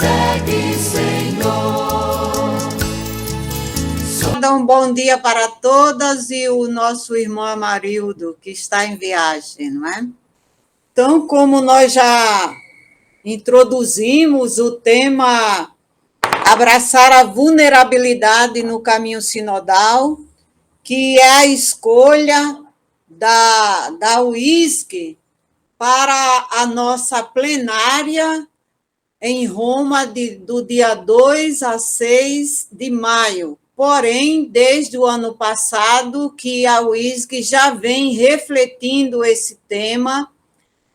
segue, Senhor. Um bom dia para todas e o nosso irmão Amarildo, que está em viagem, não é? Então, como nós já introduzimos o tema abraçar a vulnerabilidade no caminho sinodal, que é a escolha da UISC para a nossa plenária em Roma do dia 2 a 6 de maio. Porém, desde o ano passado, que a UISC já vem refletindo esse tema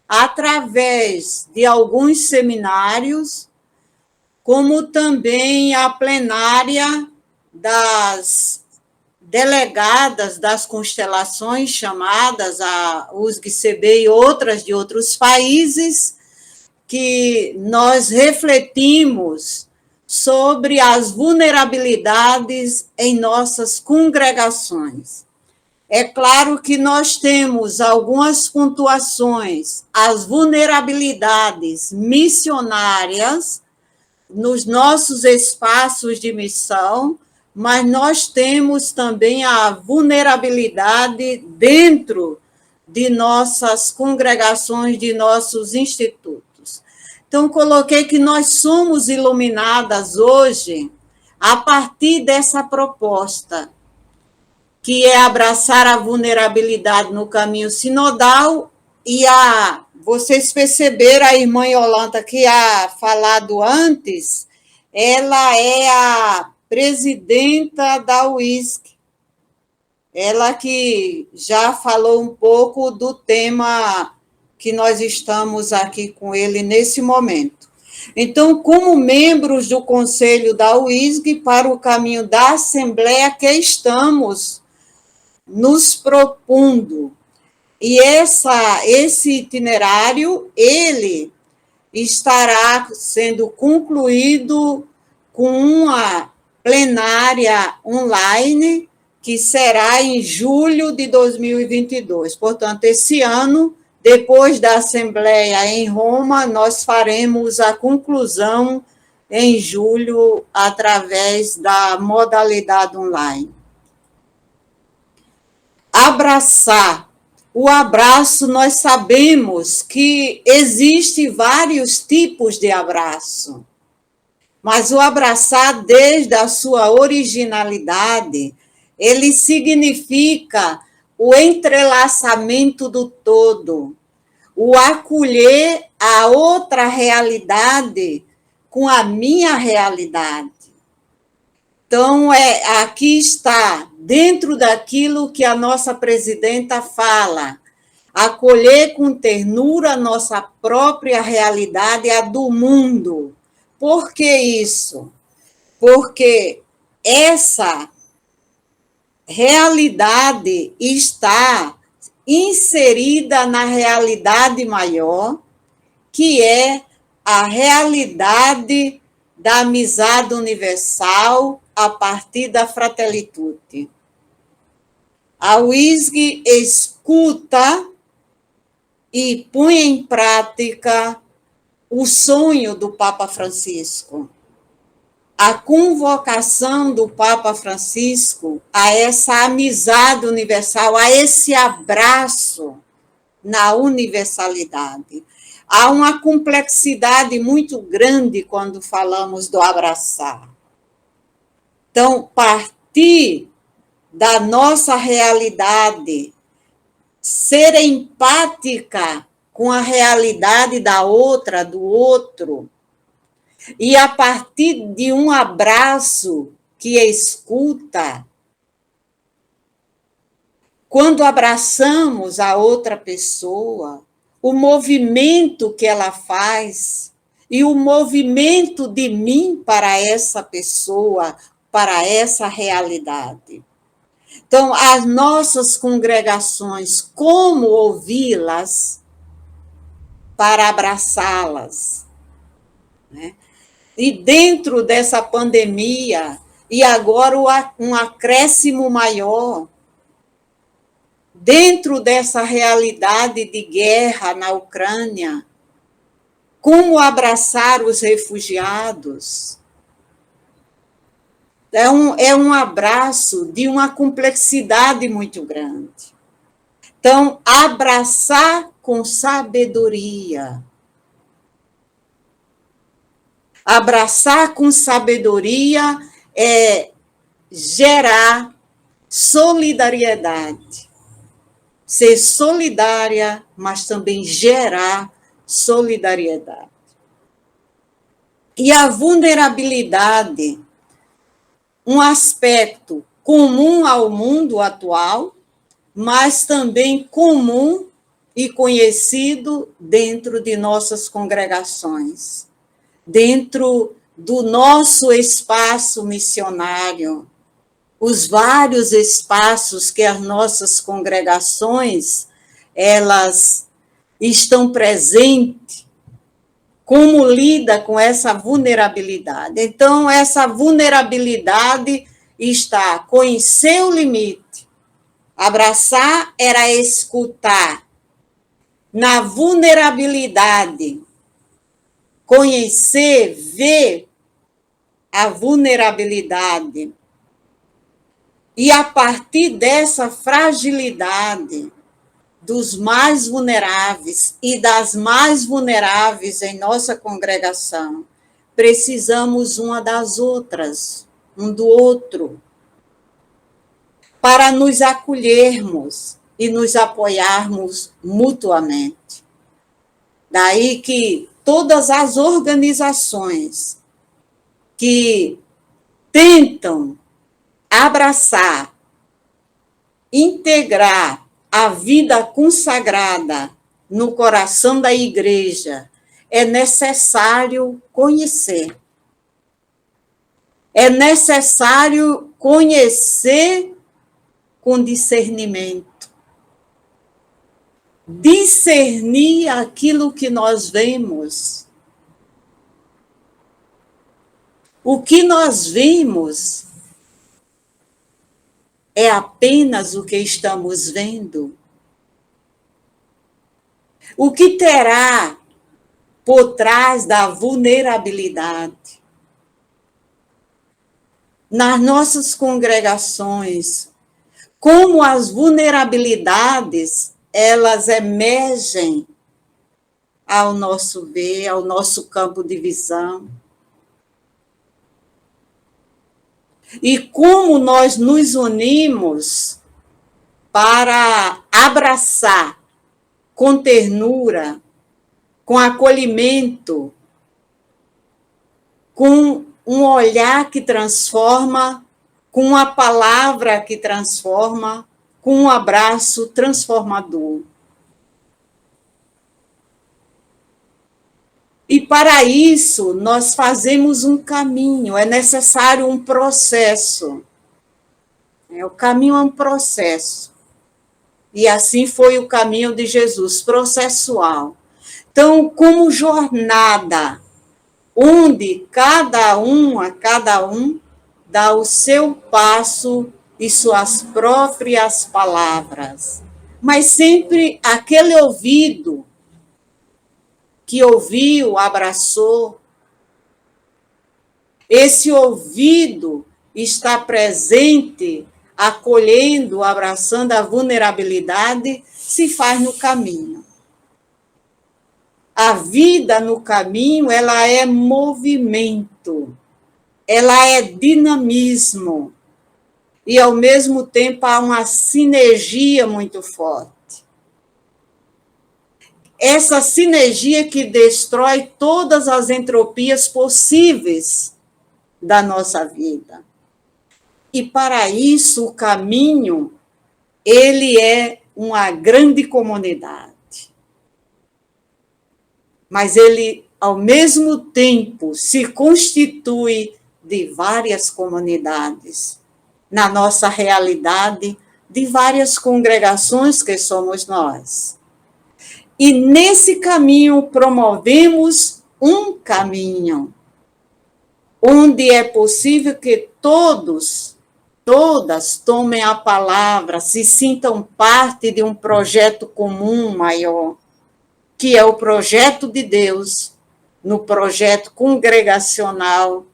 através de alguns seminários, como também a plenária das delegadas das constelações chamadas a USG-CB e outras de outros países, que nós refletimos sobre as vulnerabilidades em nossas congregações. É claro que nós temos algumas pontuações, as vulnerabilidades missionárias nos nossos espaços de missão, mas nós temos também a vulnerabilidade dentro de nossas congregações, de nossos institutos. Então, coloquei que nós somos iluminadas hoje a partir dessa proposta, que é abraçar a vulnerabilidade no caminho sinodal, e vocês perceberam, a irmã Yolanda, que ha falado antes, ela é a presidenta da UISC, ela que já falou um pouco do tema que nós estamos aqui com ele nesse momento. Então, como membros do Conselho da UISG, para o caminho da Assembleia que estamos nos propondo. E esse itinerário, ele estará sendo concluído com uma plenária online, que será em julho de 2022. Portanto, esse ano, depois da Assembleia em Roma, nós faremos a conclusão em julho através da modalidade online. Abraçar. O abraço, nós sabemos que existe vários tipos de abraço, mas o abraçar, desde a sua originalidade, ele significa o entrelaçamento do todo, o acolher a outra realidade com a minha realidade. Então, aqui está, dentro daquilo que a nossa presidenta fala, acolher com ternura a nossa própria realidade, a do mundo. Por que isso? Porque essa realidade está inserida na realidade maior, que é a realidade da amizade universal a partir da fraternitude. A UISG escuta e põe em prática o sonho do Papa Francisco, a convocação do Papa Francisco a essa amizade universal, a esse abraço na universalidade. Há uma complexidade muito grande quando falamos do abraçar. Então, partir da nossa realidade, ser empática com a realidade da outra, do outro, e a partir de um abraço que escuta, quando abraçamos a outra pessoa, o movimento que ela faz e o movimento de mim para essa pessoa, para essa realidade. Então, as nossas congregações, como ouvi-las para abraçá-las, né? E dentro dessa pandemia, e agora um acréscimo maior, dentro dessa realidade de guerra na Ucrânia, como abraçar os refugiados. É um abraço de uma complexidade muito grande. Então, abraçar com sabedoria. Abraçar com sabedoria é gerar solidariedade. Ser solidária, mas também gerar solidariedade. E a vulnerabilidade, um aspecto comum ao mundo atual, mas também comum e conhecido dentro de nossas congregações, dentro do nosso espaço missionário, os vários espaços que as nossas congregações elas estão presentes. Como lida com essa vulnerabilidade? Então, essa vulnerabilidade está conhecer o limite. Abraçar era escutar. Na vulnerabilidade, conhecer, ver a vulnerabilidade. E a partir dessa fragilidade, dos mais vulneráveis e das mais vulneráveis em nossa congregação, precisamos uma das outras, um do outro, para nos acolhermos e nos apoiarmos mutuamente. Daí que todas as organizações que tentam abraçar, integrar a vida consagrada no coração da igreja, é necessário conhecer. É necessário conhecer com discernimento. Discernir aquilo que nós vemos. O que nós vemos é apenas o que estamos vendo. O que terá por trás da vulnerabilidade? Nas nossas congregações, como as vulnerabilidades, elas emergem ao nosso ver, ao nosso campo de visão. E como nós nos unimos para abraçar com ternura, com acolhimento, com um olhar que transforma, com uma palavra que transforma, com um abraço transformador. E para isso, nós fazemos um caminho, é necessário um processo. O caminho é um processo. E assim foi o caminho de Jesus, processual. Então, como jornada, onde cada um dá o seu passo e suas próprias palavras. Mas sempre aquele ouvido que ouviu, abraçou, esse ouvido está presente, acolhendo, abraçando a vulnerabilidade, se faz no caminho. A vida no caminho, ela é movimento, ela é dinamismo, e ao mesmo tempo há uma sinergia muito forte. Essa sinergia que destrói todas as entropias possíveis da nossa vida. E para isso o caminho, ele é uma grande comunidade. Mas ele, ao mesmo tempo, se constitui de várias comunidades, na nossa realidade, de várias congregações que somos nós. E nesse caminho promovemos um caminho, onde é possível que todas tomem a palavra, se sintam parte de um projeto comum maior, que é o projeto de Deus no projeto congregacional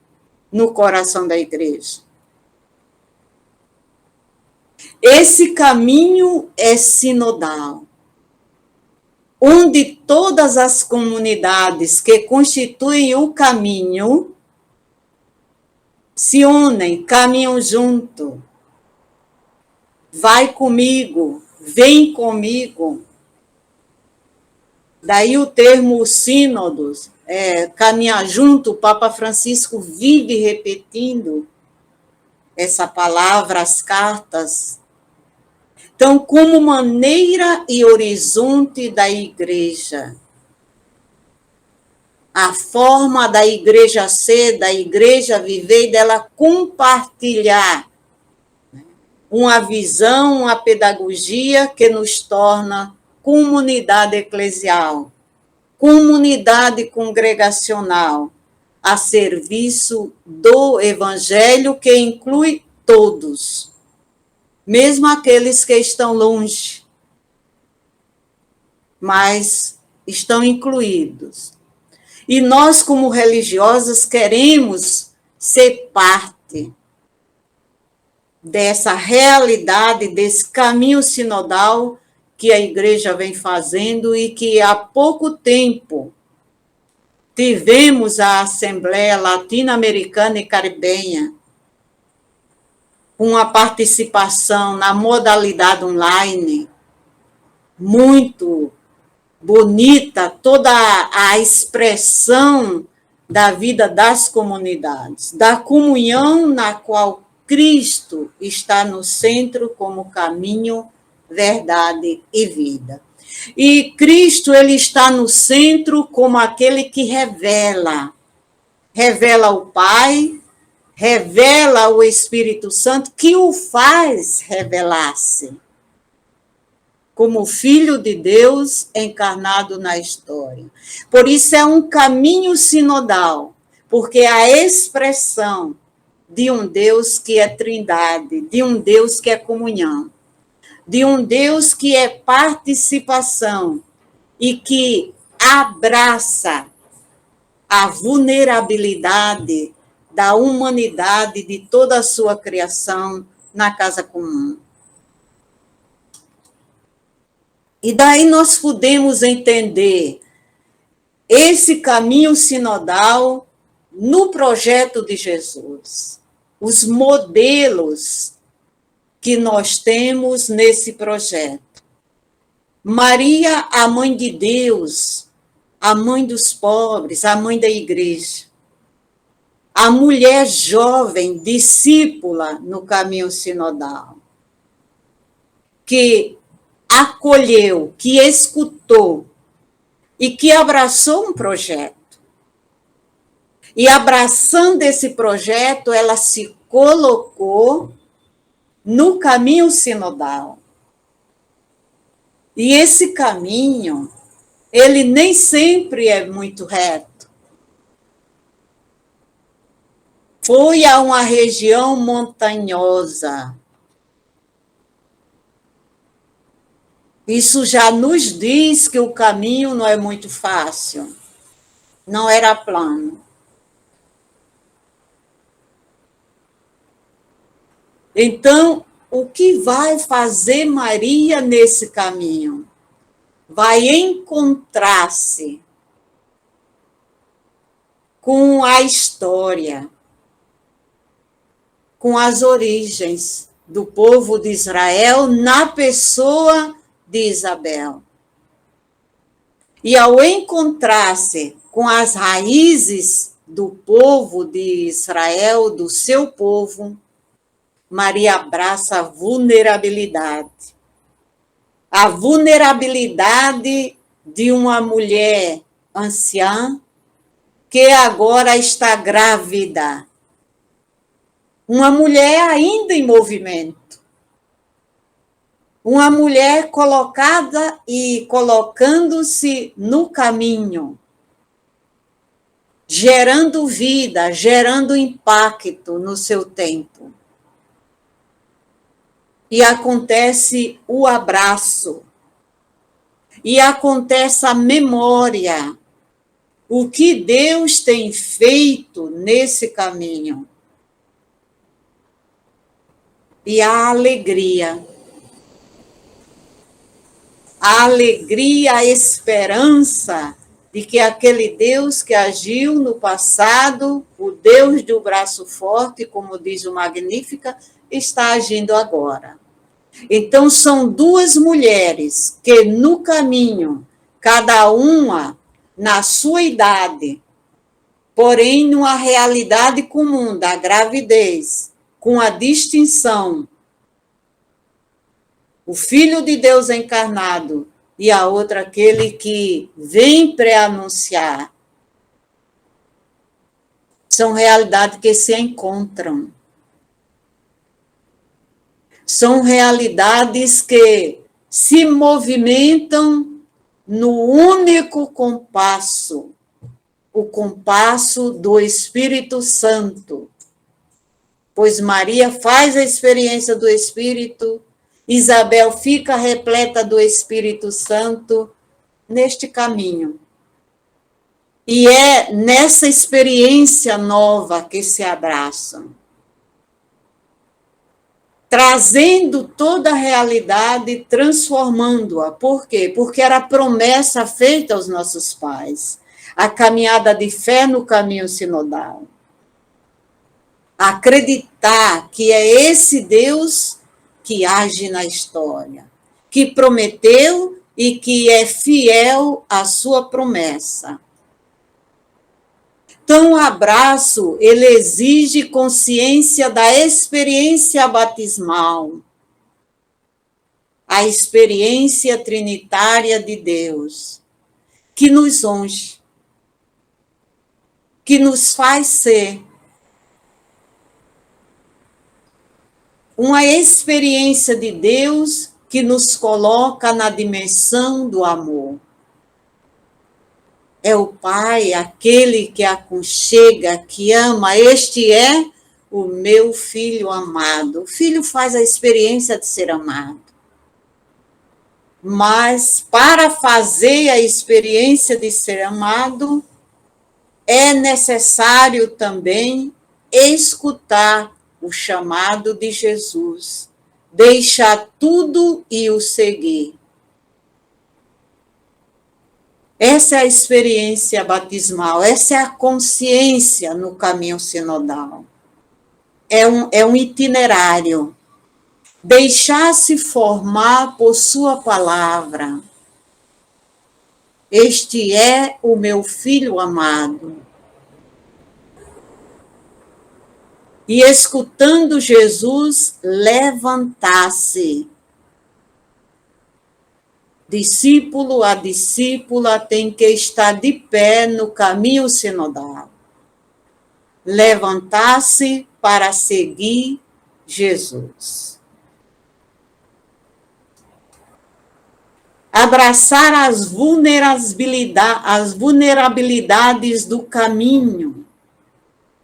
no coração da igreja. Esse caminho é sinodal, onde todas as comunidades que constituem o caminho se unem, caminham junto. Vai comigo, vem comigo. Daí o termo sínodos, caminhar junto, o Papa Francisco vive repetindo essa palavra, as cartas. Então, como maneira e horizonte da igreja, a forma da igreja ser, da igreja viver e dela compartilhar uma visão, uma pedagogia que nos torna comunidade eclesial, comunidade congregacional, a serviço do evangelho que inclui todos, mesmo aqueles que estão longe, mas estão incluídos. E nós, como religiosas, queremos ser parte dessa realidade, desse caminho sinodal que a igreja vem fazendo e que há pouco tempo tivemos a Assembleia Latino-Americana e Caribenha, com a participação na modalidade online, muito bonita, toda a expressão da vida das comunidades, da comunhão na qual Cristo está no centro como caminho, verdade e vida. E Cristo, ele está no centro como aquele que revela o Pai, revela o Espírito Santo, que o faz revelar-se como Filho de Deus encarnado na história. Por isso é um caminho sinodal, porque é a expressão de um Deus que é trindade, de um Deus que é comunhão, de um Deus que é participação e que abraça a vulnerabilidade da humanidade, de toda a sua criação na casa comum. E daí nós podemos entender esse caminho sinodal no projeto de Jesus, os modelos que nós temos nesse projeto. Maria, a mãe de Deus, a mãe dos pobres, a mãe da igreja. A mulher jovem, discípula no caminho sinodal, que acolheu, que escutou e que abraçou um projeto. E abraçando esse projeto, ela se colocou no caminho sinodal. E esse caminho, ele nem sempre é muito reto. Foi a uma região montanhosa. Isso já nos diz que o caminho não é muito fácil. Não era plano. Então, o que vai fazer Maria nesse caminho? Vai encontrar-se com a história, com as origens do povo de Israel na pessoa de Isabel. E ao encontrar-se com as raízes do povo de Israel, do seu povo, Maria abraça a vulnerabilidade. A vulnerabilidade de uma mulher anciã que agora está grávida. Uma mulher ainda em movimento. Uma mulher colocada e colocando-se no caminho, gerando vida, gerando impacto no seu tempo. E acontece o abraço, e acontece a memória o que Deus tem feito nesse caminho. E a alegria, a esperança de que aquele Deus que agiu no passado, o Deus do braço forte, como diz o Magnífica, está agindo agora. Então, são duas mulheres que no caminho, cada uma na sua idade, porém numa realidade comum da gravidez, com a distinção, o Filho de Deus encarnado e a outra aquele que vem pré-anunciar, são realidades que se encontram. São realidades que se movimentam no único compasso, o compasso do Espírito Santo. Pois Maria faz a experiência do Espírito, Isabel fica repleta do Espírito Santo neste caminho. E é nessa experiência nova que se abraçam, trazendo toda a realidade, transformando-a. Por quê? Porque era a promessa feita aos nossos pais, a caminhada de fé no caminho sinodal. Acreditar que é esse Deus que age na história, que prometeu e que é fiel à sua promessa. Então, o abraço, ele exige consciência da experiência batismal, a experiência trinitária de Deus, que nos unge, que nos faz ser uma experiência de Deus que nos coloca na dimensão do amor. É o Pai, aquele que aconchega, que ama. Este é o meu filho amado. O filho faz a experiência de ser amado. Mas para fazer a experiência de ser amado, é necessário também escutar o chamado de Jesus, deixar tudo e o seguir. Essa é a experiência batismal, essa é a consciência no caminho sinodal. É um itinerário. Deixar-se formar por sua palavra. Este é o meu filho amado. E escutando Jesus, levantar-se. Discípulo a discípula tem que estar de pé no caminho sinodal. Levantar-se para seguir Jesus. Abraçar as vulnerabilidades do caminho,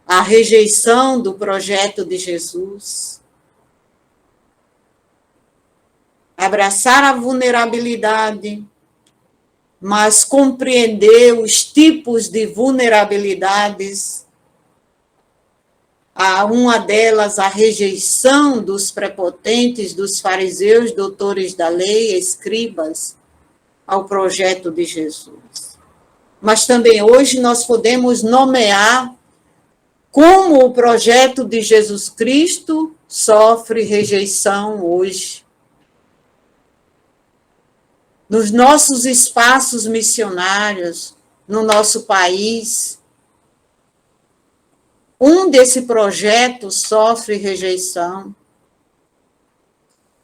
a rejeição do projeto de Jesus. Abraçar a vulnerabilidade, mas compreender os tipos de vulnerabilidades. Uma delas, a rejeição dos prepotentes, dos fariseus, doutores da lei, escribas, ao projeto de Jesus. Mas também hoje nós podemos nomear como o projeto de Jesus Cristo sofre rejeição hoje. Nos nossos espaços missionários, no nosso país, desse projeto sofre rejeição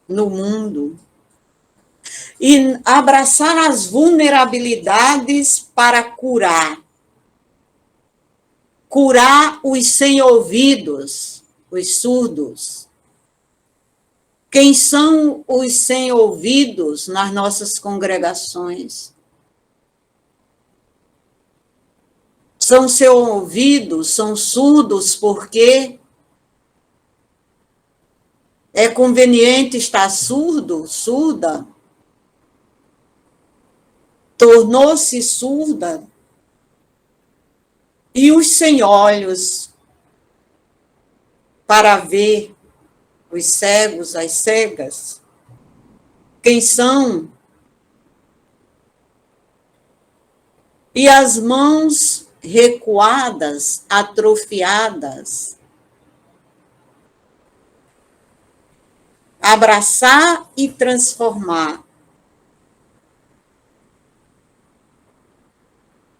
no mundo. E abraçar as vulnerabilidades para curar. Curar os sem ouvidos, os surdos. Quem são os sem ouvidos nas nossas congregações? São sem ouvidos, são surdos porque é conveniente estar surdo, surda. Tornou-se surda e os sem olhos para ver, os cegos, as cegas, quem são, e as mãos recuadas, atrofiadas, abraçar e transformar,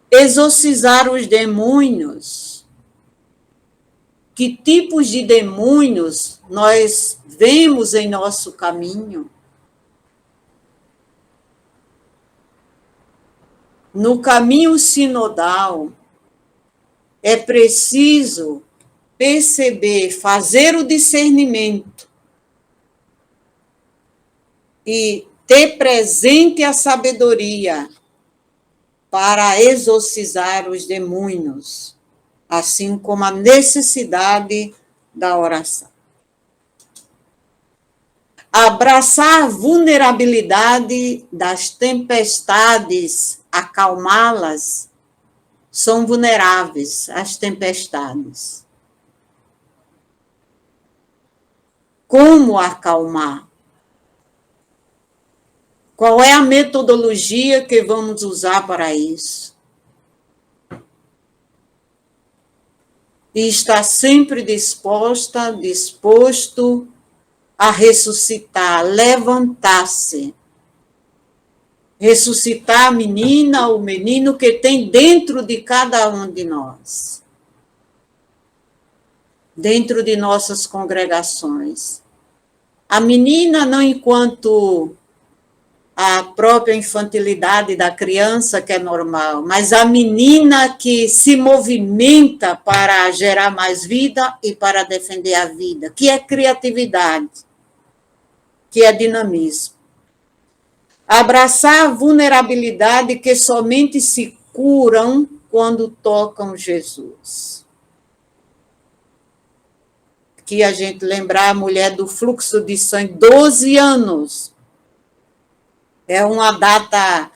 exorcizar os demônios. Que tipos de demônios nós vemos em nosso caminho? No caminho sinodal, é preciso perceber, fazer o discernimento e ter presente a sabedoria para exorcizar os demônios, assim como a necessidade da oração. Abraçar a vulnerabilidade das tempestades, acalmá-las, são vulneráveis às tempestades. Como acalmar? Qual é a metodologia que vamos usar para isso? E estar sempre disposto a ressuscitar, levantar-se. Ressuscitar a menina, o menino que tem dentro de cada um de nós. Dentro de nossas congregações. A menina não enquanto a própria infantilidade da criança, que é normal, mas a menina que se movimenta para gerar mais vida e para defender a vida, que é criatividade, que é dinamismo. Abraçar a vulnerabilidade que somente se curam quando tocam Jesus. Aqui a gente lembrar a mulher do fluxo de sangue, 12 anos. É uma data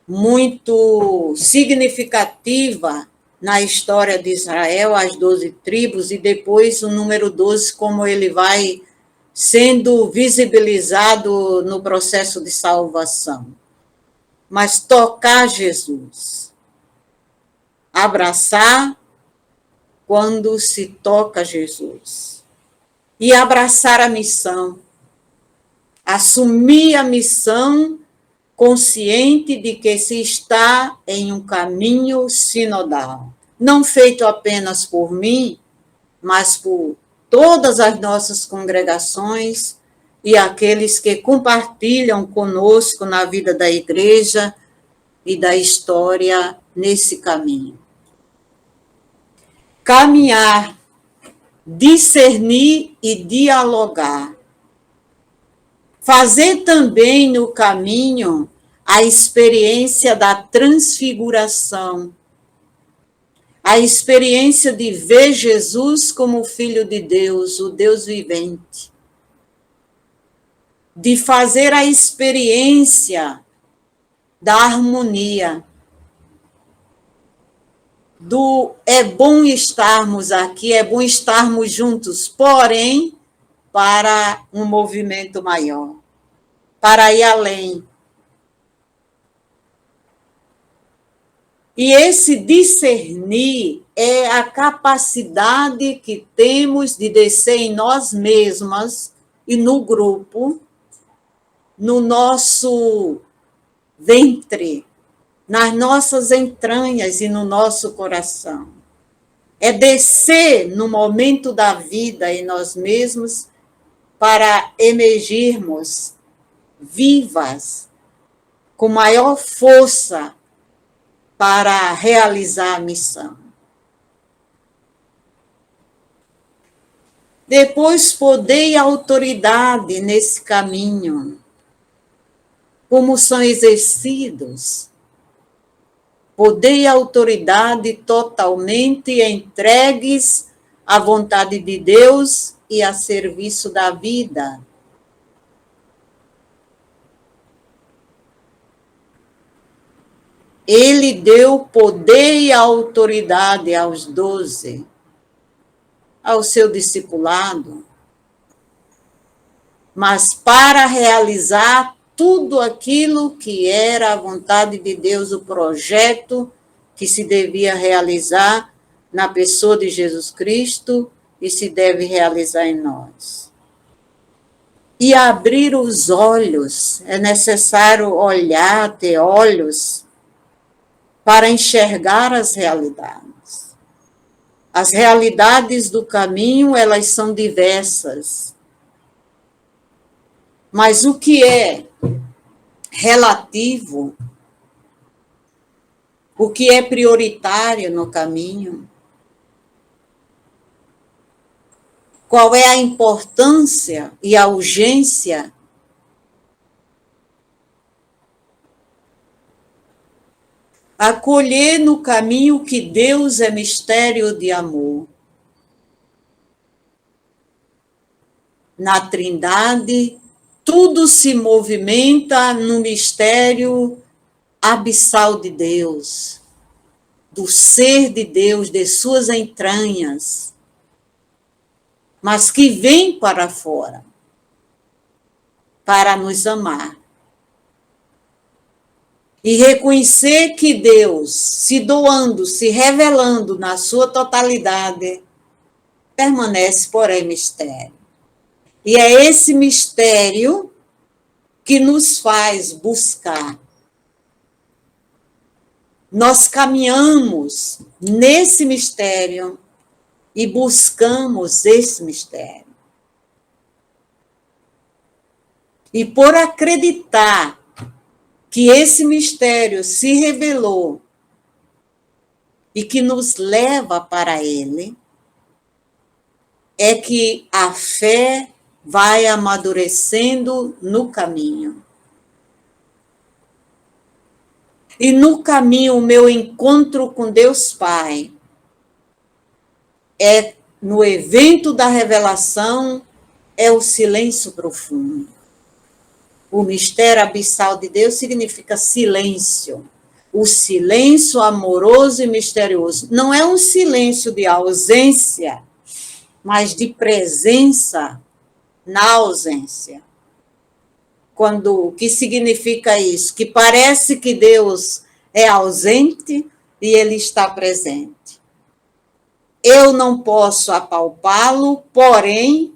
muito significativa na história de Israel, as 12 tribos, e depois o número 12, como ele vai sendo visibilizado no processo de salvação. Mas tocar Jesus, abraçar quando se toca Jesus, e abraçar a missão, assumir a missão consciente de que se está em um caminho sinodal, não feito apenas por mim, mas por todas as nossas congregações e aqueles que compartilham conosco na vida da igreja e da história nesse caminho. Caminhar, discernir e dialogar. Fazer também no caminho a experiência da transfiguração, a experiência de ver Jesus como Filho de Deus, o Deus vivente. De fazer a experiência da harmonia, do é bom estarmos aqui, é bom estarmos juntos, porém, para um movimento maior, para ir além. E esse discernir é a capacidade que temos de descer em nós mesmas e no grupo, no nosso ventre, nas nossas entranhas e no nosso coração. É descer no momento da vida em nós mesmos para emergirmos vivas, com maior força para realizar a missão. Depois, poder e autoridade nesse caminho, como são exercidos. Poder e autoridade totalmente entregues à vontade de Deus e a serviço da vida. ele deu poder e autoridade aos 12, ao seu discipulado, mas para realizar tudo aquilo que era a vontade de Deus, o projeto que se devia realizar na pessoa de Jesus Cristo e se deve realizar em nós. E abrir os olhos, é necessário olhar, ter olhos para enxergar as realidades. As realidades do caminho, elas são diversas. Mas o que é relativo, o que é prioritário no caminho, qual é a importância e a urgência, acolher no caminho que Deus é mistério de amor. Na Trindade, tudo se movimenta no mistério abissal de Deus, do ser de Deus, de suas entranhas, mas que vem para fora, para nos amar. E reconhecer que Deus, se doando, se revelando na sua totalidade, permanece, porém, mistério. E é esse mistério que nos faz buscar. Nós caminhamos nesse mistério e buscamos esse mistério. E por acreditar que esse mistério se revelou e que nos leva para ele, é que a fé vai amadurecendo no caminho. E no caminho, o meu encontro com Deus Pai é no evento da revelação, é o silêncio profundo. O mistério abissal de Deus significa silêncio. O silêncio amoroso e misterioso. Não é um silêncio de ausência, mas de presença na ausência. O que significa isso? Que parece que Deus é ausente e ele está presente. Eu não posso apalpá-lo, porém,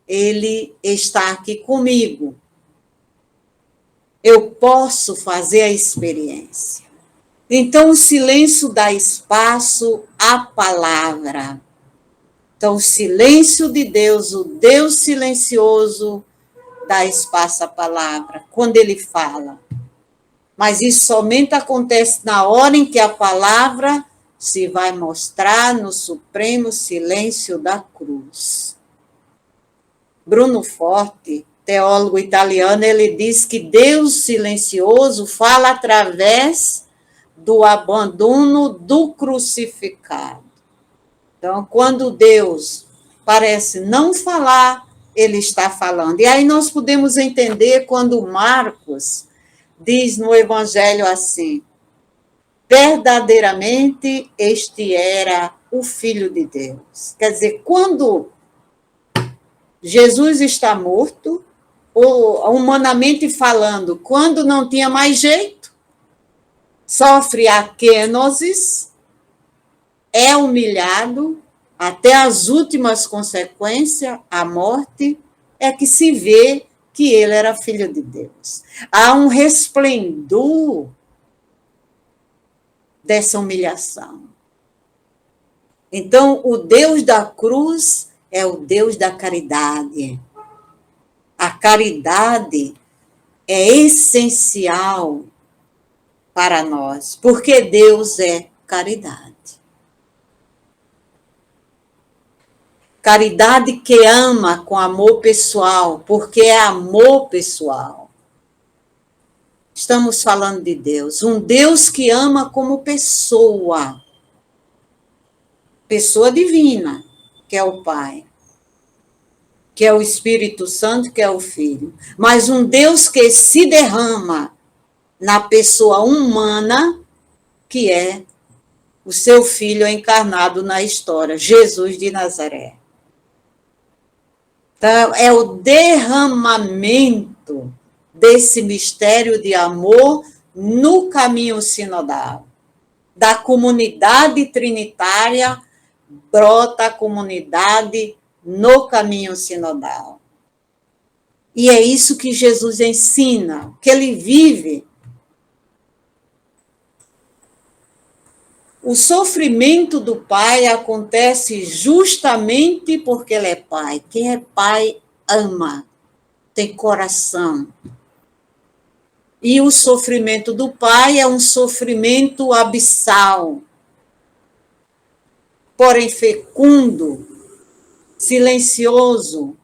ele está aqui comigo. Eu posso fazer a experiência. Então, o silêncio dá espaço à palavra. Então, o silêncio de Deus, o Deus silencioso, dá espaço à palavra, quando ele fala. Mas isso somente acontece na hora em que a palavra se vai mostrar no supremo silêncio da cruz. Bruno Forte, teólogo italiano, ele diz que Deus silencioso fala através do abandono do crucificado. Então, quando Deus parece não falar, ele está falando. E aí nós podemos entender quando Marcos diz no Evangelho assim: verdadeiramente este era o Filho de Deus. Quer dizer, quando Jesus está morto, ou humanamente falando, quando não tinha mais jeito, sofre a quênosis, é humilhado até as últimas consequências, a morte, é que se vê que ele era filho de Deus. Há um resplendor dessa humilhação. Então, o Deus da cruz é o Deus da caridade. A caridade é essencial para nós, porque Deus é caridade. Caridade que ama com amor pessoal, porque é amor pessoal. Estamos falando de Deus, um Deus que ama como pessoa. Pessoa divina, que é o Pai, que é o Espírito Santo, que é o Filho. Mas um Deus que se derrama na pessoa humana que é o seu filho encarnado na história, Jesus de Nazaré. Então, é o derramamento desse mistério de amor no caminho sinodal. Da comunidade trinitária, brota a comunidade no caminho sinodal. E é isso que Jesus ensina, que ele vive. O sofrimento do pai acontece justamente porque ele é pai. Quem é pai ama, tem coração. E o sofrimento do pai é um sofrimento abissal, porém fecundo, silencioso,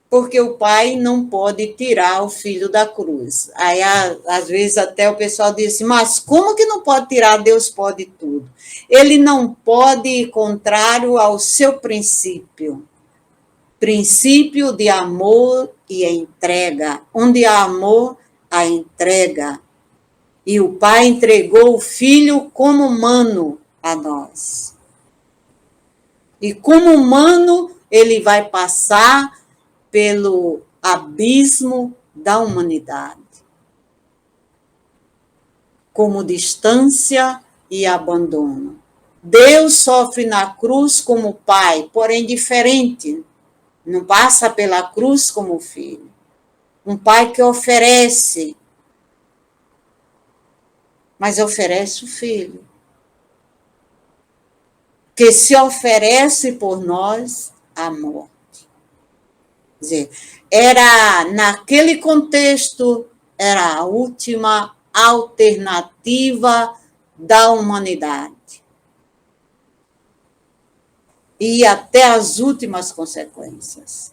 porque o pai não pode tirar o filho da cruz. Aí, às vezes, até o pessoal diz assim, mas como que não pode tirar? Deus pode tudo. Ele não pode ir contrário ao seu princípio. Princípio de amor e entrega. Onde há amor, há entrega. E o pai entregou o filho como humano a nós. E como humano, ele vai passar pelo abismo da humanidade, como distância e abandono. Deus sofre na cruz como pai, porém diferente, não passa pela cruz como filho. Um pai que oferece, mas oferece o filho, que se oferece por nós amor. Quer dizer, naquele contexto, era a última alternativa da humanidade. E até as últimas consequências.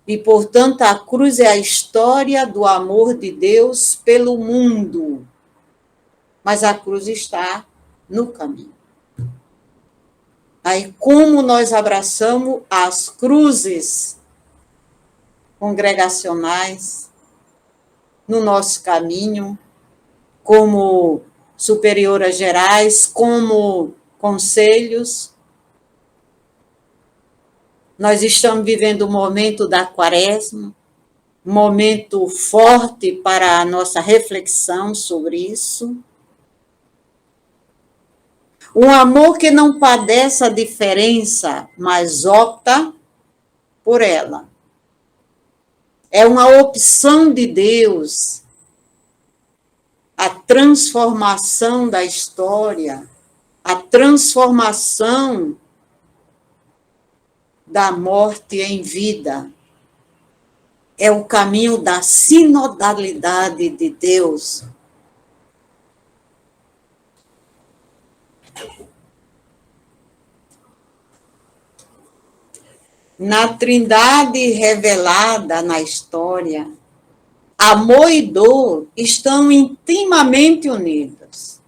E, portanto, a cruz é a história do amor de Deus pelo mundo. Mas a cruz está no caminho. Aí, como nós abraçamos as cruzes congregacionais no nosso caminho, como superioras gerais, como conselhos. Nós estamos vivendo um momento da quaresma, um momento forte para a nossa reflexão sobre isso. Um amor que não padece a diferença, mas opta por ela. É uma opção de Deus, a transformação da história, a transformação da morte em vida. É o caminho da sinodalidade de Deus. Na Trindade revelada na história, amor e dor estão intimamente unidos,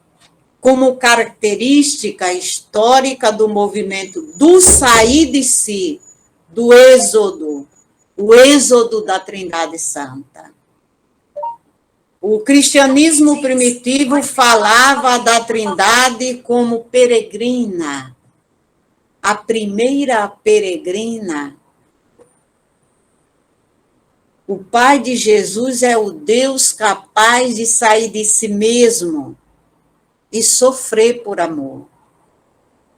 como característica histórica do movimento do sair de si, do êxodo, o êxodo da Trindade Santa. O cristianismo primitivo falava da Trindade como peregrina, a primeira peregrina. O Pai de Jesus é o Deus capaz de sair de si mesmo e sofrer por amor.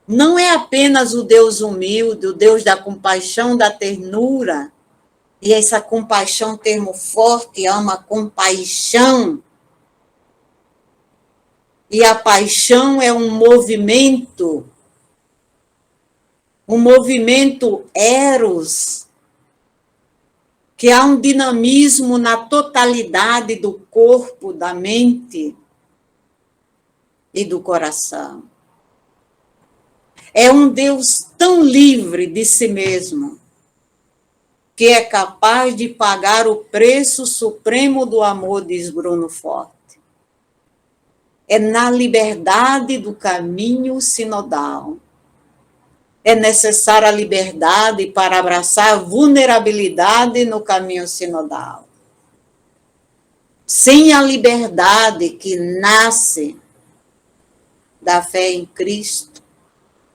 Não é apenas o Deus humilde, o Deus da compaixão, da ternura, e essa compaixão, termo forte, é uma compaixão. E a paixão é um movimento eros, que há um dinamismo na totalidade do corpo, da mente e do coração. É um Deus tão livre de si mesmo, que é capaz de pagar o preço supremo do amor, diz Bruno Forte. É na liberdade do caminho sinodal. É necessária a liberdade para abraçar a vulnerabilidade no caminho sinodal. Sem a liberdade que nasce da fé em Cristo,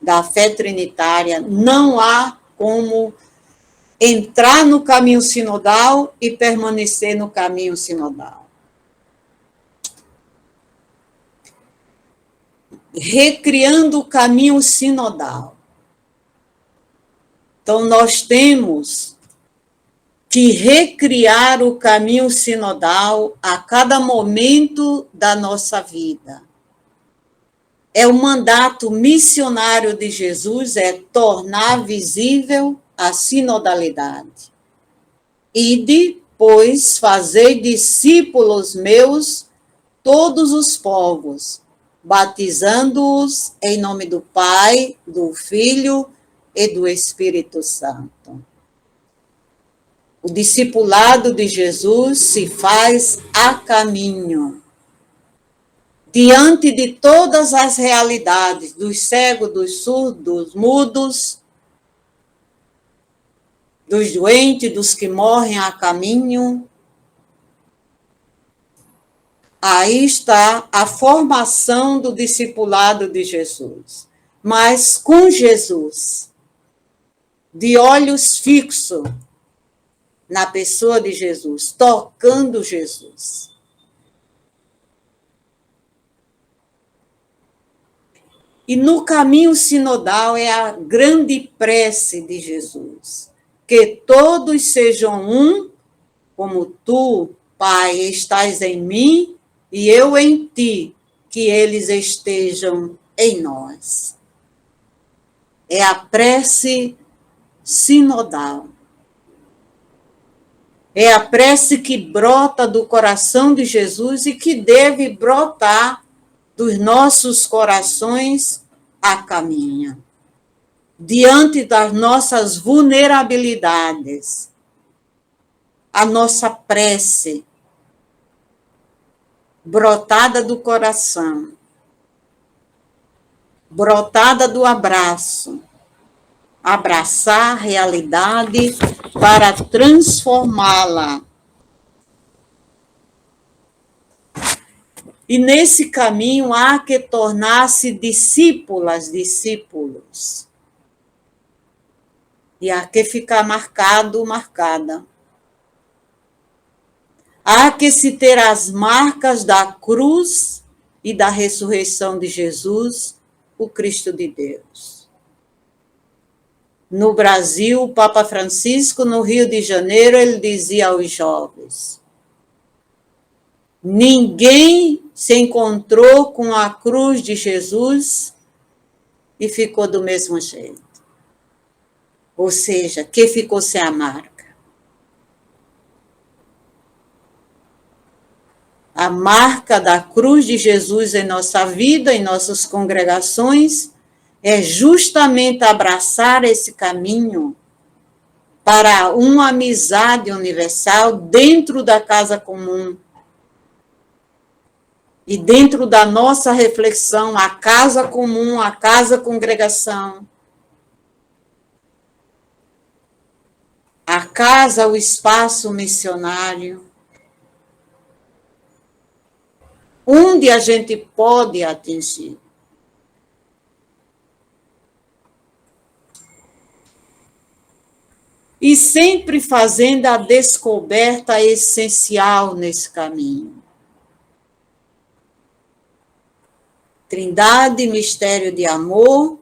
da fé trinitária, não há como entrar no caminho sinodal e permanecer no caminho sinodal. Recriando o caminho sinodal. Então, nós temos que recriar o caminho sinodal a cada momento da nossa vida. É o mandato missionário de Jesus, é tornar visível a sinodalidade. Ide, pois, fazei discípulos meus todos os povos, batizando-os em nome do Pai, do Filho e do Espírito Santo. O discipulado de Jesus se faz a caminho, diante de todas as realidades, dos cegos, dos surdos, dos mudos, dos doentes, dos que morrem a caminho. Aí está a formação do discipulado de Jesus. Mas com Jesus, de olhos fixos na pessoa de Jesus, tocando Jesus. E no caminho sinodal é a grande prece de Jesus, que todos sejam um, como tu, Pai, estás em mim e eu em ti, que eles estejam em nós. É a prece sinodal. É a prece que brota do coração de Jesus e que deve brotar dos nossos corações a caminho. Diante das nossas vulnerabilidades, a nossa prece brotada do coração, brotada do abraço, abraçar a realidade para transformá-la. E nesse caminho há que tornar-se discípulos. E há que ficar marcada. Há que se ter as marcas da cruz e da ressurreição de Jesus, o Cristo de Deus. No Brasil, o Papa Francisco, no Rio de Janeiro, ele dizia aos jovens: ninguém se encontrou com a cruz de Jesus e ficou do mesmo jeito. Ou seja, que ficou sem a marca. A marca da cruz de Jesus em nossa vida, em nossas congregações, é justamente abraçar esse caminho para uma amizade universal dentro da casa comum. E dentro da nossa reflexão, a casa comum, a casa congregação. A casa, o espaço missionário. Onde a gente pode atingir. E sempre fazendo a descoberta essencial nesse caminho. Trindade, mistério de amor,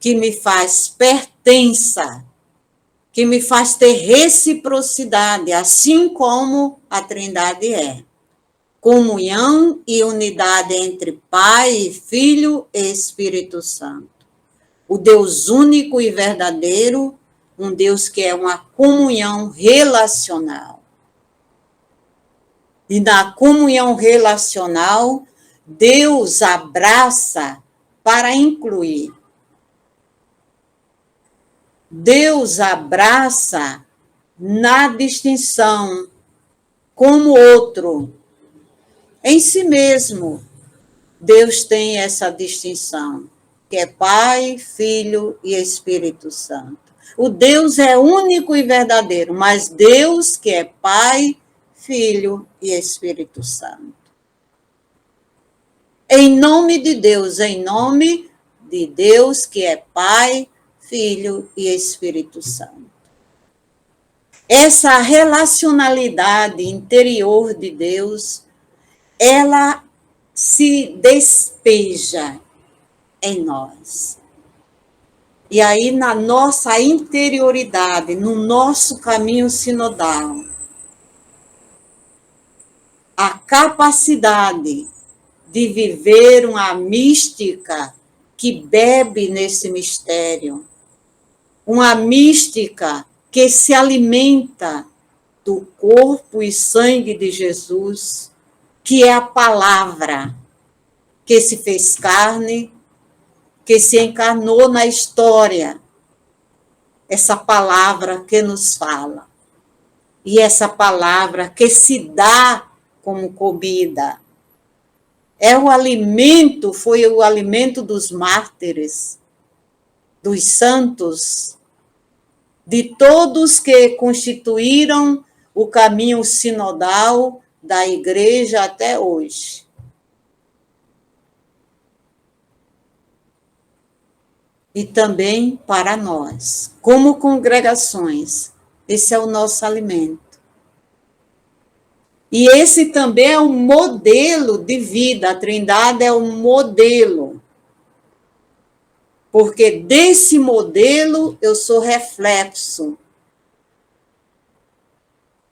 que me faz pertença, que me faz ter reciprocidade, assim como a Trindade é. Comunhão e unidade entre Pai, Filho e Espírito Santo. O Deus único e verdadeiro, um Deus que é uma comunhão relacional. E na comunhão relacional, Deus abraça para incluir. Deus abraça na distinção, como outro. Em si mesmo, Deus tem essa distinção, que é Pai, Filho e Espírito Santo. O Deus é único e verdadeiro, mas Deus que é Pai, Filho e Espírito Santo. Em nome de Deus, que é Pai, Filho e Espírito Santo. Essa relacionalidade interior de Deus, ela se despeja em nós. E aí, na nossa interioridade, no nosso caminho sinodal, a capacidade de viver uma mística que bebe nesse mistério, uma mística que se alimenta do corpo e sangue de Jesus, que é a palavra que se fez carne, que se encarnou na história, essa palavra que nos fala, e essa palavra que se dá como comida. Foi o alimento dos mártires, dos santos, de todos que constituíram o caminho sinodal da igreja até hoje. E também para nós, como congregações, esse é o nosso alimento. E esse também é um modelo de vida, a Trindade é um modelo. Porque desse modelo eu sou reflexo.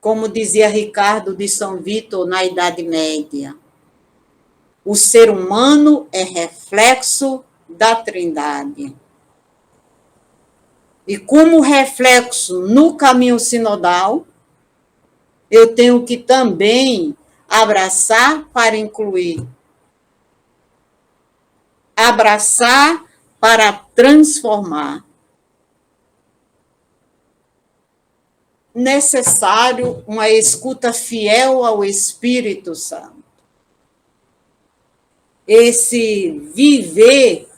Como dizia Ricardo de São Vítor na Idade Média, o ser humano é reflexo da Trindade. E como reflexo no caminho sinodal, eu tenho que também abraçar para incluir. Abraçar para transformar. Necessário uma escuta fiel ao Espírito Santo. Esse viver,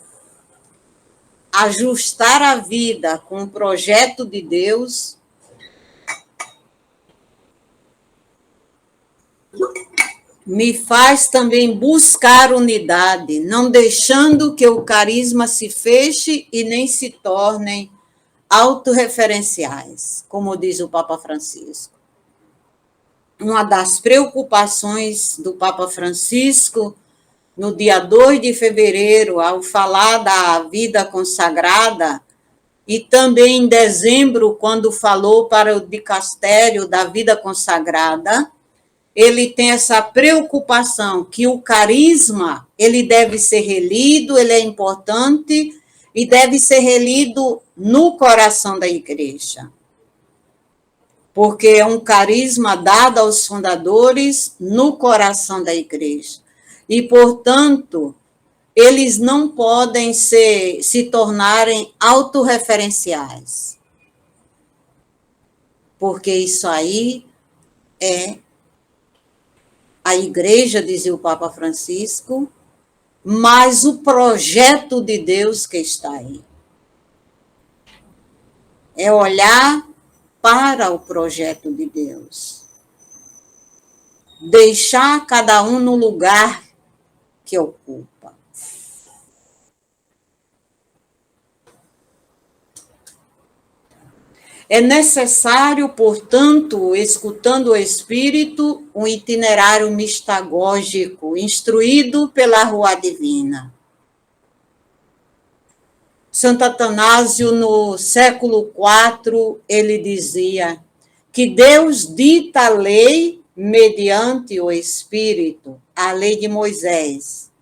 ajustar a vida com o projeto de Deus, me faz também buscar unidade, não deixando que o carisma se feche e nem se tornem autorreferenciais, como diz o Papa Francisco. Uma das preocupações do Papa Francisco, no dia 2 de fevereiro, ao falar da vida consagrada, e também em dezembro, quando falou para o dicastério da vida consagrada, ele tem essa preocupação que o carisma, ele deve ser relido, ele é importante e deve ser relido no coração da igreja. Porque é um carisma dado aos fundadores no coração da igreja. E, portanto, eles não podem se tornarem autorreferenciais. Porque isso aí é a igreja, dizia o Papa Francisco, mas o projeto de Deus que está aí. É olhar para o projeto de Deus. Deixar cada um no lugar que ocupa. É necessário, portanto, escutando o Espírito, um itinerário mistagógico, instruído pela Rua Divina. Santo Atanásio, no século IV, ele dizia que Deus dita a lei mediante o Espírito, a lei de Moisés.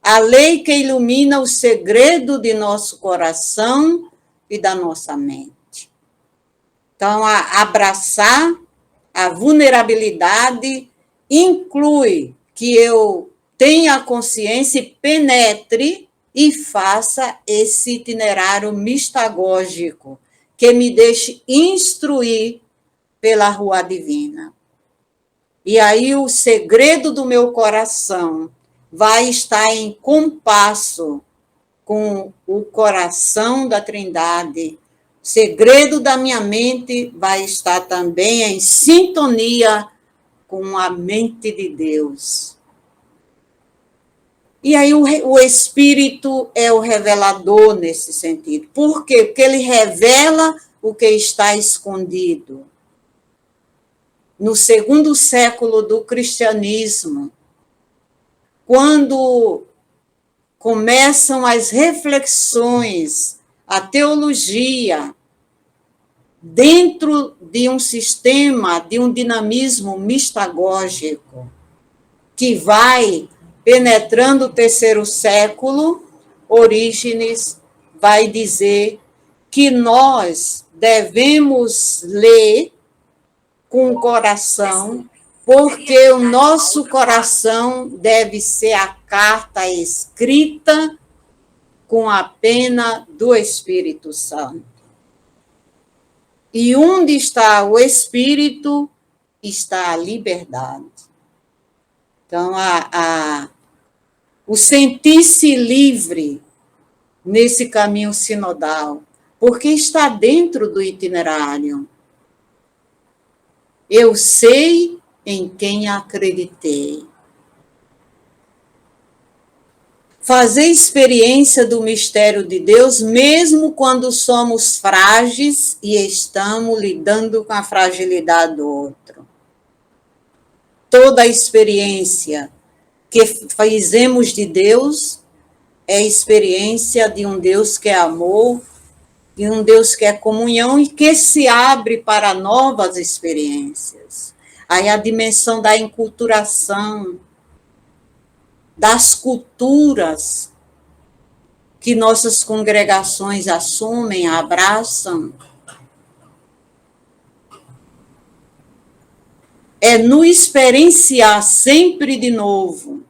A lei que ilumina o segredo de nosso coração e da nossa mente. Então, abraçar a vulnerabilidade inclui que eu tenha consciência e penetre e faça esse itinerário mistagógico, que me deixe instruir pela Rua Divina. E aí o segredo do meu coração vai estar em compasso com o coração da Trindade. O segredo da minha mente vai estar também em sintonia com a mente de Deus. E aí o Espírito é o revelador nesse sentido. Por quê? Porque ele revela o que está escondido. No segundo século do cristianismo, quando começam as reflexões, a teologia, dentro de um sistema, de um dinamismo mistagógico, que vai penetrando o terceiro século, Orígenes vai dizer que nós devemos ler com o coração, porque o nosso coração deve ser a carta escrita com a pena do Espírito Santo. E onde está o Espírito, está a liberdade. Então, o sentir-se livre nesse caminho sinodal, porque está dentro do itinerário. Eu sei em quem acreditei. Fazer experiência do mistério de Deus, mesmo quando somos frágeis e estamos lidando com a fragilidade do outro. Toda a experiência que fizemos de Deus é experiência de um Deus que é amor, de um Deus que é comunhão e que se abre para novas experiências. Aí a dimensão da enculturação, das culturas que nossas congregações assumem, abraçam, é no experienciar sempre de novo.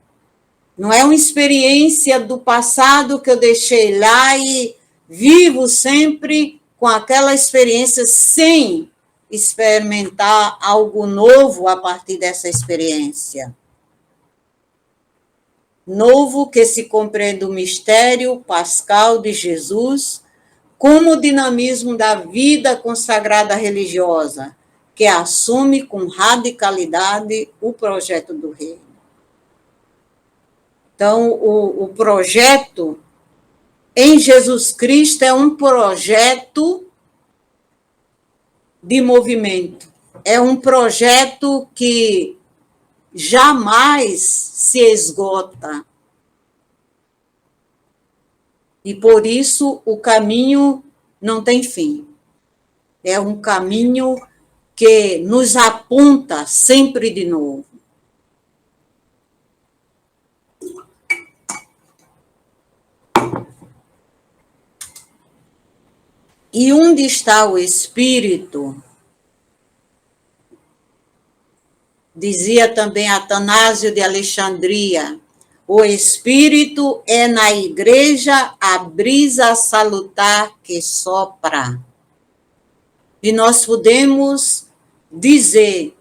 Não é uma experiência do passado que eu deixei lá e vivo sempre com aquela experiência sem experimentar algo novo a partir dessa experiência. Novo que se compreende o mistério pascal de Jesus como o dinamismo da vida consagrada religiosa, que assume com radicalidade o projeto do reino. Então, o projeto em Jesus Cristo é um projeto de movimento. É um projeto que jamais se esgota. E por isso o caminho não tem fim. É um caminho que nos aponta sempre de novo. E onde está o Espírito? Dizia também Atanásio de Alexandria, o Espírito é na igreja a brisa salutar que sopra. E nós podemos dizer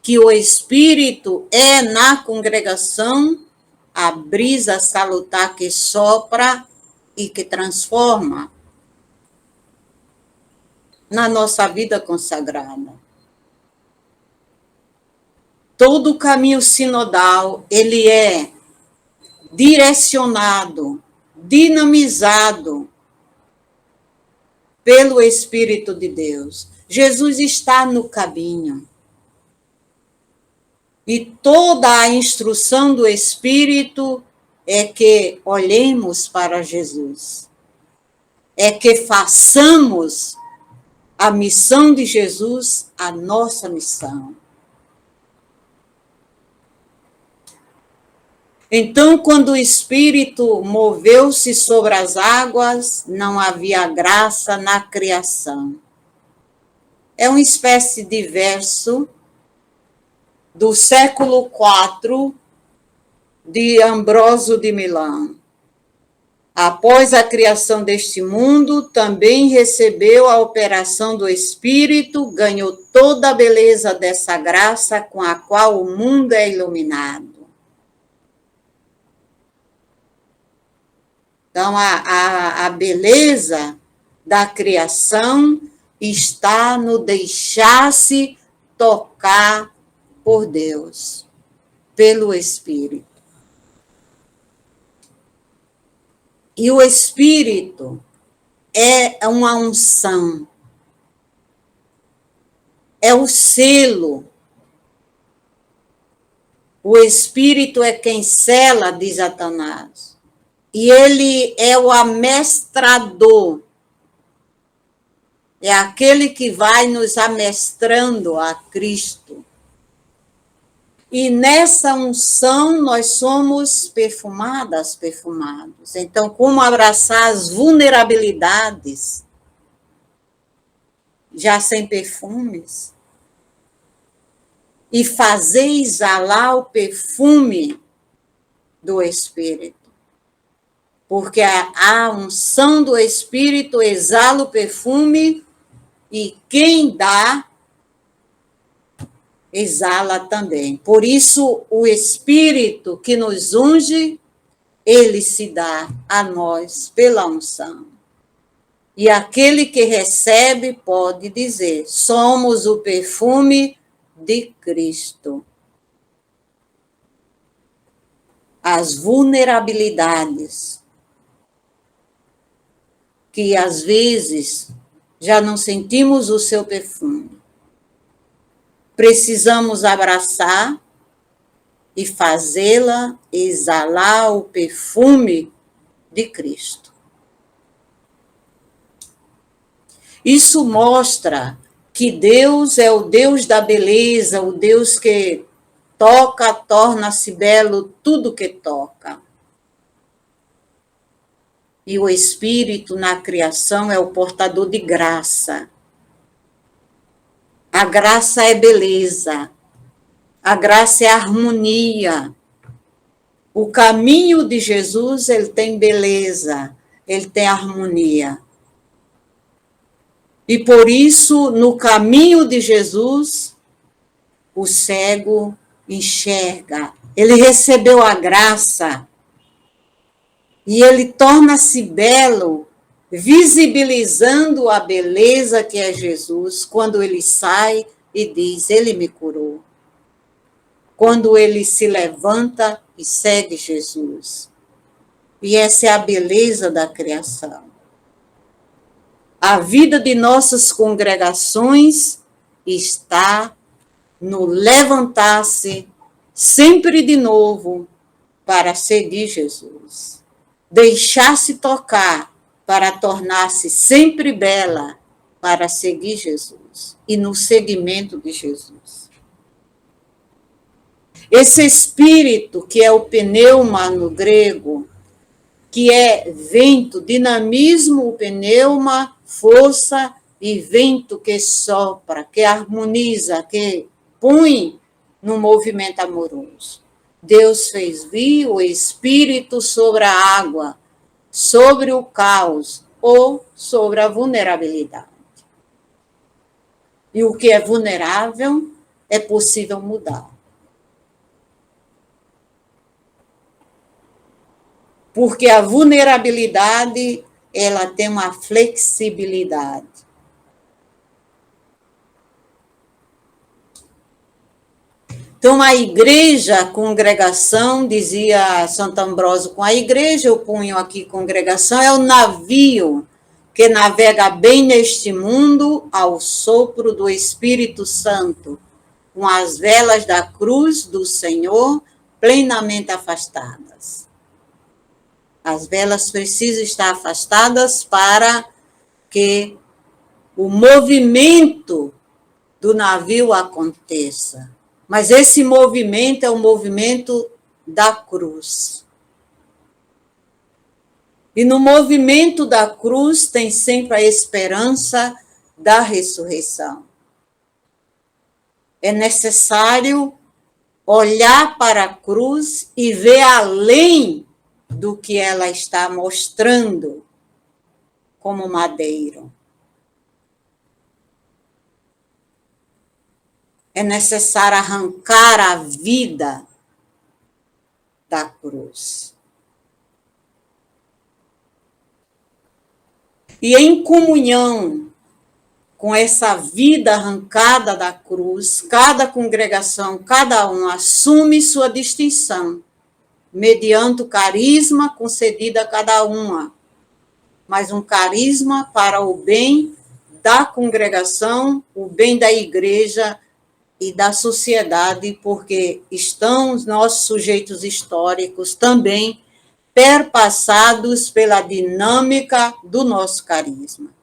que o Espírito é na congregação a brisa salutar que sopra e que transforma na nossa vida consagrada. Todo o caminho sinodal, ele é direcionado, dinamizado pelo Espírito de Deus. Jesus está no caminho. E toda a instrução do Espírito é que olhemos para Jesus. É que façamos a missão de Jesus a nossa missão. Então, quando o Espírito moveu-se sobre as águas, não havia graça na criação. É uma espécie de verso do século IV de Ambrósio de Milão. Após a criação deste mundo, também recebeu a operação do Espírito, ganhou toda a beleza dessa graça com a qual o mundo é iluminado. Então, a beleza da criação está no deixar-se tocar por Deus, pelo Espírito. E o Espírito é uma unção, é o selo. O Espírito é quem sela, diz Satanás. E ele é o amestrador. É aquele que vai nos amestrando a Cristo. E nessa unção nós somos perfumadas, perfumados. Então, como abraçar as vulnerabilidades, já sem perfumes, e fazer exalar o perfume do Espírito. Porque a unção do Espírito exala o perfume e quem dá, exala também. Por isso, o Espírito que nos unge, ele se dá a nós pela unção. E aquele que recebe pode dizer: somos o perfume de Cristo. As vulnerabilidades que às vezes já não sentimos o seu perfume. Precisamos abraçar e fazê-la exalar o perfume de Cristo. Isso mostra que Deus é o Deus da beleza, o Deus que toca, torna-se belo tudo que toca. E o Espírito na criação é o portador de graça. A graça é beleza. A graça é harmonia. O caminho de Jesus, ele tem beleza, ele tem harmonia. E por isso, no caminho de Jesus, o cego enxerga. Ele recebeu a graça e ele torna-se belo, visibilizando a beleza que é Jesus, quando ele sai e diz: ele me curou. Quando ele se levanta e segue Jesus. E essa é a beleza da criação. A vida de nossas congregações está no levantar-se sempre de novo para seguir Jesus. Deixar-se tocar para tornar-se sempre bela para seguir Jesus e no seguimento de Jesus. Esse espírito, que é o pneuma no grego, que é vento, dinamismo, o pneuma, força e vento que sopra, que harmoniza, que põe no movimento amoroso. Deus fez vir o Espírito sobre a água, sobre o caos ou sobre a vulnerabilidade. E o que é vulnerável é possível mudar. Porque a vulnerabilidade, ela tem uma flexibilidade. Então, a igreja, a congregação, dizia Santo Ambrósio, com a igreja, eu ponho aqui congregação, é o navio que navega bem neste mundo ao sopro do Espírito Santo, com as velas da cruz do Senhor plenamente afastadas. As velas precisam estar afastadas para que o movimento do navio aconteça. Mas esse movimento é o movimento da cruz. E no movimento da cruz tem sempre a esperança da ressurreição. É necessário olhar para a cruz e ver além do que ela está mostrando como madeiro. É necessário arrancar a vida da cruz. E em comunhão com essa vida arrancada da cruz, cada congregação, cada um assume sua distinção, mediante o carisma concedido a cada uma, mas um carisma para o bem da congregação, o bem da igreja e da sociedade, porque estão os nossos sujeitos históricos também perpassados pela dinâmica do nosso carisma.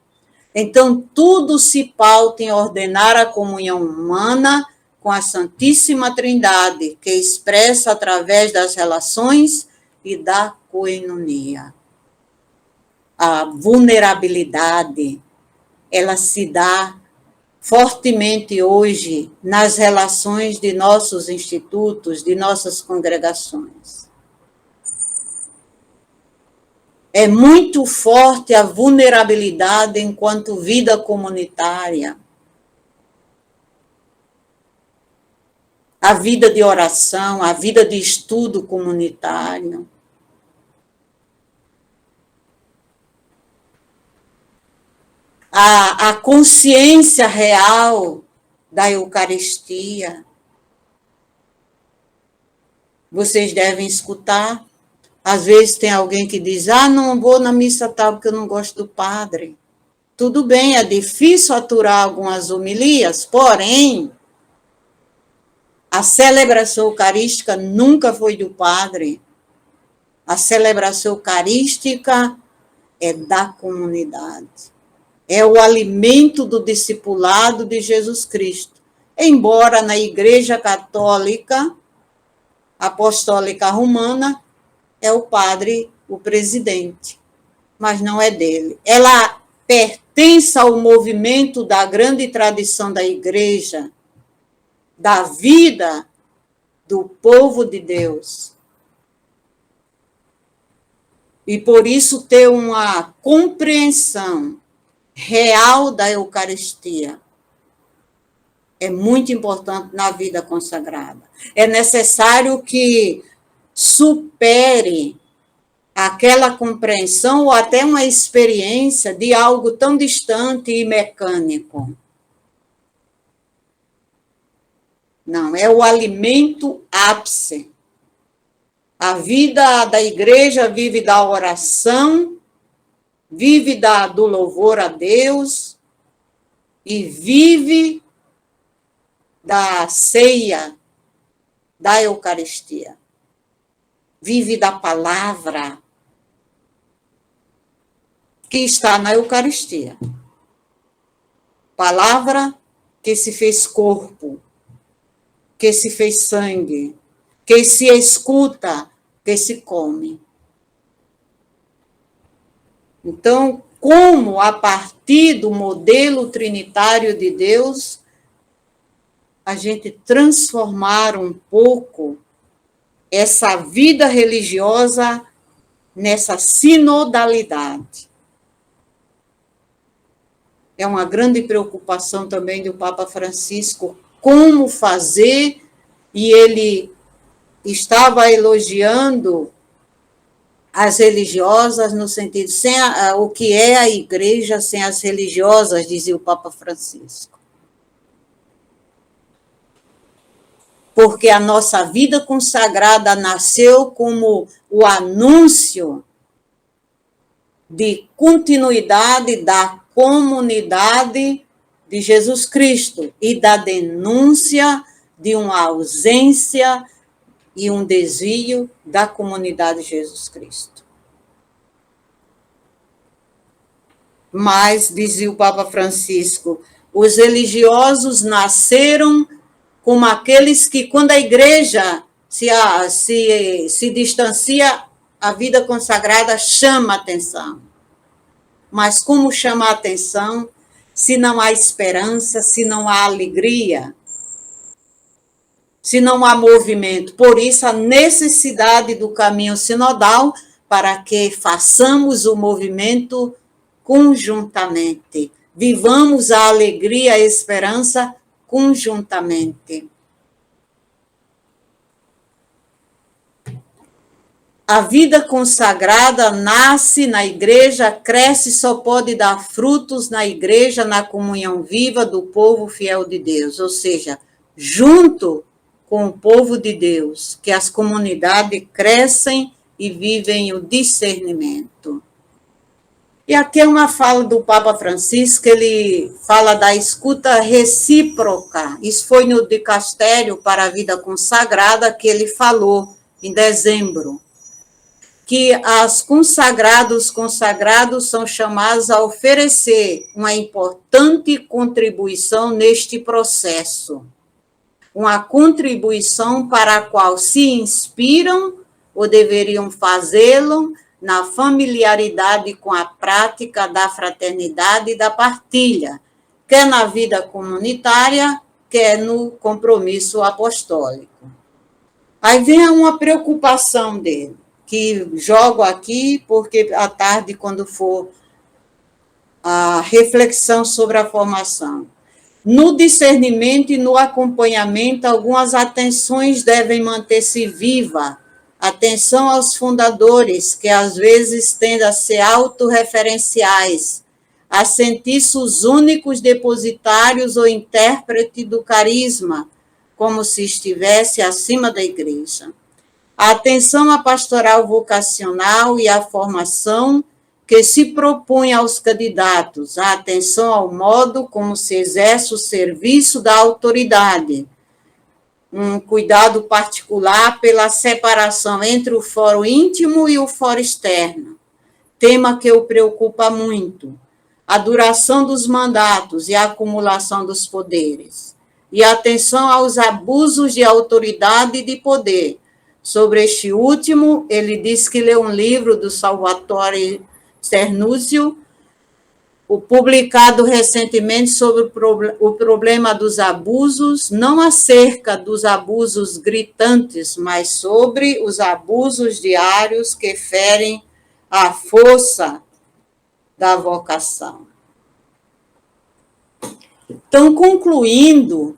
Então, tudo se pauta em ordenar a comunhão humana com a Santíssima Trindade, que expressa através das relações e da coinonia. A vulnerabilidade, ela se dá fortemente hoje nas relações de nossos institutos, de nossas congregações. É muito forte a vulnerabilidade enquanto vida comunitária. A vida de oração, a vida de estudo comunitário. A consciência real da Eucaristia. Vocês devem escutar. Às vezes tem alguém que diz, não vou na missa tal porque eu não gosto do padre. Tudo bem, é difícil aturar algumas homilias, porém, a celebração eucarística nunca foi do padre. A celebração eucarística é da comunidade. É o alimento do discipulado de Jesus Cristo. Embora na Igreja Católica Apostólica Romana, é o padre o presidente, mas não é dele. Ela pertence ao movimento da grande tradição da igreja, da vida do povo de Deus. E por isso ter uma compreensão real da Eucaristia é muito importante na vida consagrada. É necessário que supere aquela compreensão ou até uma experiência de algo tão distante e mecânico. Não, é o alimento ápice. A vida da igreja vive da oração, vive do louvor a Deus e vive da ceia, da Eucaristia. Vive da palavra que está na Eucaristia. Palavra que se fez corpo, que se fez sangue, que se escuta, que se come. Então, como a partir do modelo trinitário de Deus, a gente transformar um pouco essa vida religiosa nessa sinodalidade. É uma grande preocupação também do Papa Francisco, como fazer, e ele estava elogiando as religiosas no sentido, o que é a igreja sem as religiosas, dizia o Papa Francisco. Porque a nossa vida consagrada nasceu como o anúncio de continuidade da comunidade de Jesus Cristo e da denúncia de uma ausência e um desvio da comunidade de Jesus Cristo. Mas, dizia o Papa Francisco, os religiosos nasceram como aqueles que, quando a igreja se distancia, a vida consagrada chama a atenção. Mas como chama a atenção se não há esperança, se não há alegria, se não há movimento? Por isso, a necessidade do caminho sinodal para que façamos o movimento conjuntamente. Vivamos a alegria, a esperança conjuntamente. A vida consagrada nasce na igreja, cresce, só pode dar frutos na igreja, na comunhão viva do povo fiel de Deus, ou seja, junto com o povo de Deus, que as comunidades crescem e vivem o discernimento. E aqui é uma fala do Papa Francisco, ele fala da escuta recíproca. Isso foi no Dicastério para a Vida Consagrada que ele falou em dezembro, que os consagrados são chamados a oferecer uma importante contribuição neste processo, uma contribuição para a qual se inspiram ou deveriam fazê-lo na familiaridade com a prática da fraternidade e da partilha, quer na vida comunitária, quer no compromisso apostólico. Aí vem uma preocupação dele, que jogo aqui, porque à tarde, quando for a reflexão sobre a formação. No discernimento e no acompanhamento, algumas atenções devem manter-se viva. Atenção aos fundadores, que às vezes tendem a ser autorreferenciais, a sentir-se os únicos depositários ou intérpretes do carisma, como se estivesse acima da igreja. A atenção à pastoral vocacional e à formação que se propõe aos candidatos, a atenção ao modo como se exerce o serviço da autoridade, um cuidado particular pela separação entre o foro íntimo e o foro externo, tema que o preocupa muito, a duração dos mandatos e a acumulação dos poderes, e a atenção aos abusos de autoridade e de poder. Sobre este último, ele diz que leu um livro do Salvatore Cernusio, publicado recentemente sobre o problema dos abusos, não acerca dos abusos gritantes, mas sobre os abusos diários que ferem a força da vocação. Então, concluindo,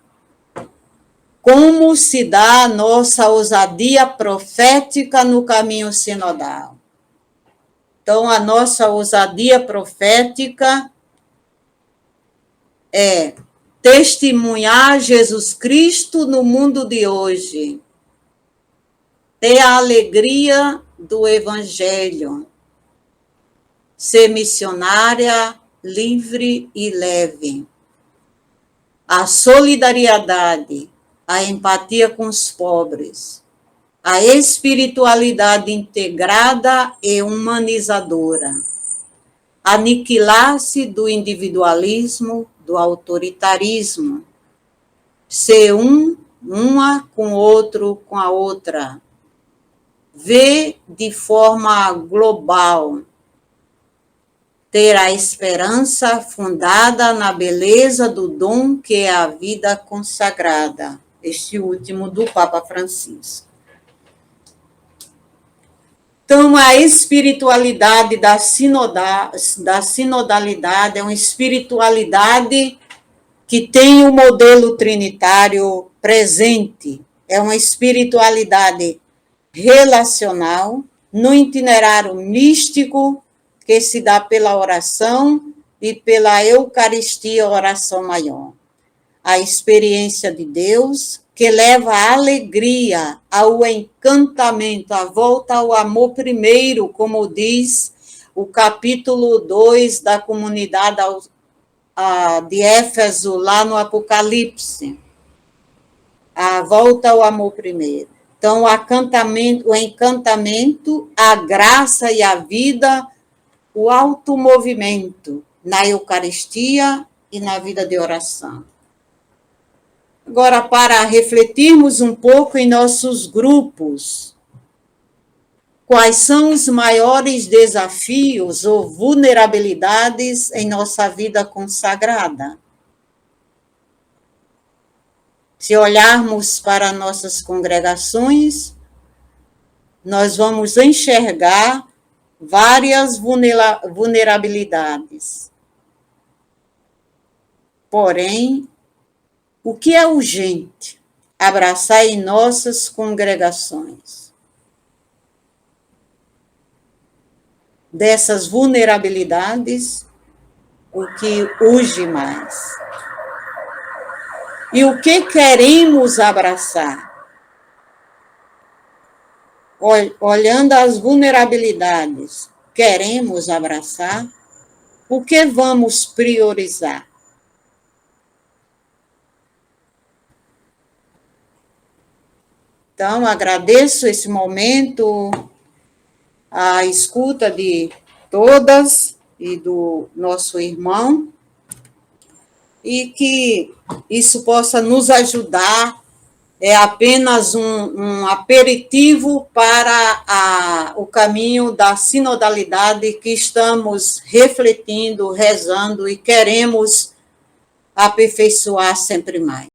como se dá a nossa ousadia profética no caminho sinodal? Então, a nossa ousadia profética é testemunhar Jesus Cristo no mundo de hoje, ter a alegria do Evangelho, ser missionária, livre e leve. A solidariedade, a empatia com os pobres, a espiritualidade integrada e humanizadora, aniquilar-se do individualismo, do autoritarismo, ser uma com o outro, com a outra, ver de forma global, ter a esperança fundada na beleza do dom que é a vida consagrada, este último do Papa Francisco. Então, a espiritualidade da sinodalidade é uma espiritualidade que tem o modelo trinitário presente, é uma espiritualidade relacional, no itinerário místico, que se dá pela oração e pela Eucaristia, oração maior. A experiência de Deus, que leva a alegria, ao encantamento, a volta ao amor primeiro, como diz o capítulo 2 da comunidade de Éfeso, lá no Apocalipse. A volta ao amor primeiro. Então, o encantamento, a graça e a vida, o automovimento na Eucaristia e na vida de oração. Agora, para refletirmos um pouco em nossos grupos, quais são os maiores desafios ou vulnerabilidades em nossa vida consagrada? Se olharmos para nossas congregações, nós vamos enxergar várias vulnerabilidades. Porém, o que é urgente? Abraçar em nossas congregações. dessas vulnerabilidades o que urge mais. E o que queremos abraçar? Olhando as vulnerabilidades, queremos abraçar? O que vamos priorizar? Então, agradeço esse momento, a escuta de todas e do nosso irmão, e que isso possa nos ajudar. É apenas um aperitivo para o caminho da sinodalidade que estamos refletindo, rezando e queremos aperfeiçoar sempre mais.